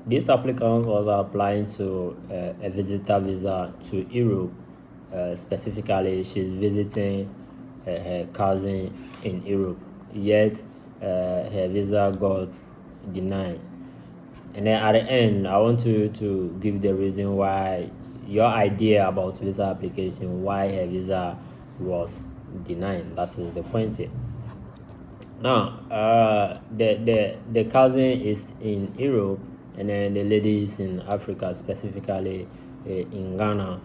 this applicant was applying to a visitor visa to Europe. Specifically, she's visiting her cousin in Europe. Yet, her visa got denied. And then at the end, I want you to give the reason why your idea about visa application, why her visa was denied. That is the point here. Now, the cousin is in Europe, and then the lady is in Africa, specifically in Ghana.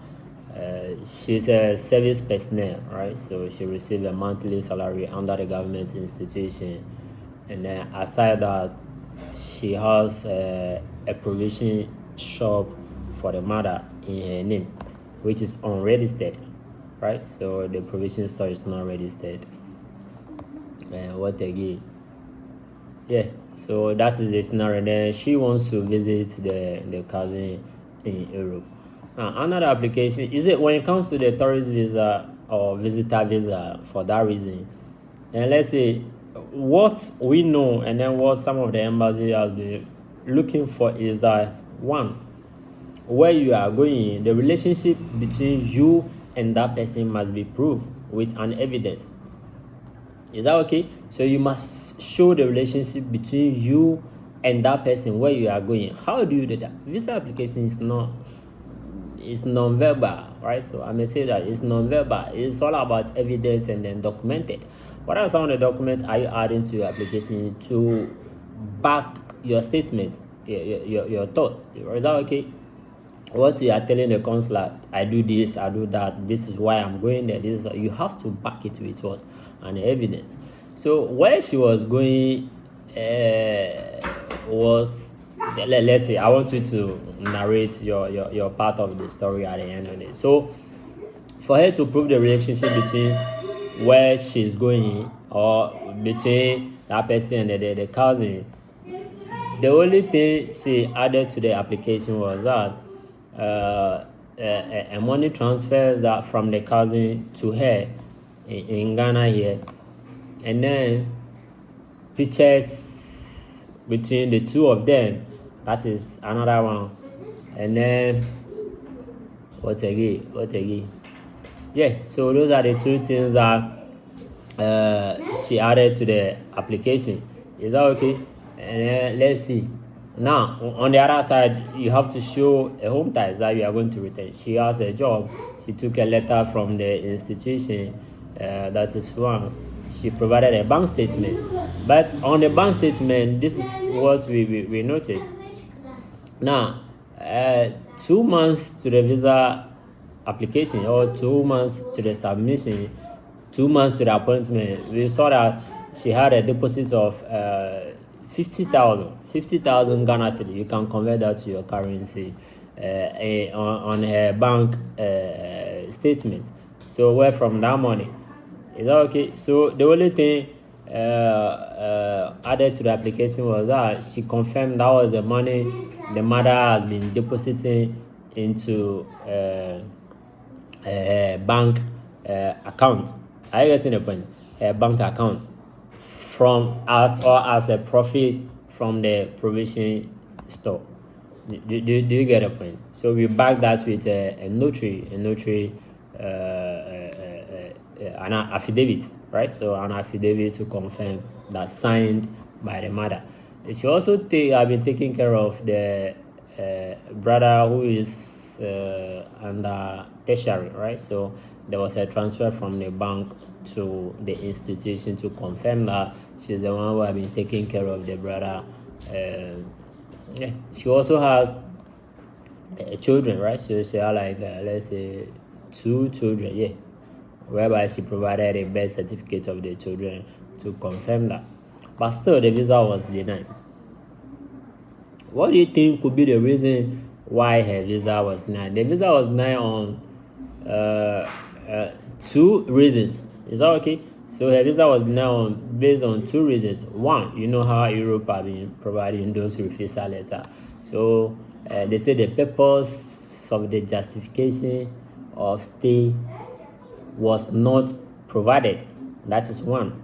She's a service personnel, right? So she receives a monthly salary under the government institution, and then aside that, she has a provision shop for the mother in her name, which is unregistered, right? So the provision store is not registered. What again? Yeah, so that is the scenario. And then she wants to visit the cousin in Europe. Now, another application is it when it comes to the tourist visa or visitor visa for that reason. And let's say what we know, and then what some of the embassy has been looking for is that one, where you are going, the relationship between you and that person must be proved with an evidence. Is that okay? So you must show the relationship between you and that person where you are going. How do you do that? Visa application is non-verbal, right? So I may say that it's non-verbal. It's all about evidence and then documented. What are some of the documents are you adding to your application to back your statement, your thought? Is that okay? What you are telling the consular, I do this, I do that, this is why I'm going there, this is, you have to back it with what? An evidence. So where she was going was, let's say, I want you to narrate your part of the story at the end of it. So for her to prove the relationship between where she's going or between that person and the cousin, the only thing she added to the application was that a money transfer that from the cousin to her in Ghana here, and then pictures between the two of them. That is another one. And then what again? Yeah, so those are the two things that she added to the application. Is that okay? And then let's see. Now, on the other side, you have to show a home ties that you are going to return. She has a job. She took a letter from the institution. That is one. She provided a bank statement. But on the bank statement, this is what we noticed. Now, 2 months to the visa application or 2 months to the submission, 2 months to the appointment, we saw that she had a deposit of 50,000 Ghana cedi. You can convert that to your currency on her bank statement. So where from that money? Is that okay? So the only thing added to the application was that she confirmed that was the money the mother has been depositing into bank account. Are you getting the point? Her bank account from us or as a profit from the provision store. Do you get the point? So we back that with a notary, an affidavit, right? So an affidavit to confirm that signed by the mother. She also have been taking care of the brother who is under tertiary, right? So there was a transfer from the bank to the institution to confirm that she's the one who have been taking care of the brother. Yeah, she also has children, right? So she has like let's say 2 children, yeah, whereby she provided a birth certificate of the children to confirm that. But still, the visa was denied. What do you think could be the reason why her visa was denied? The visa was denied on 2 reasons. Is that okay? So her visa was denied based on 2 reasons. One, you know how Europe have been providing those refusal letters. So they say the purpose of the justification of stay was not provided. That is one.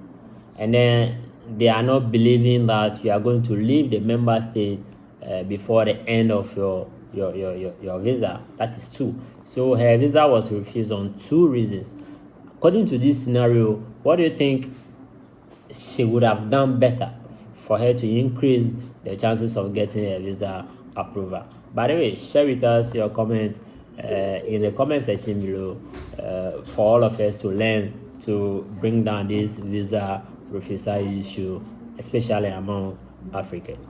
And then they are not believing that you are going to leave the member state before the end of your visa. That is 2. So her visa was refused on 2 reasons. According to this scenario, what do you think she would have done better for her to increase the chances of getting a visa approval? By the way, share with us your comment in the comment section below for all of us to learn to bring down this visa refusal issue, especially among Africans.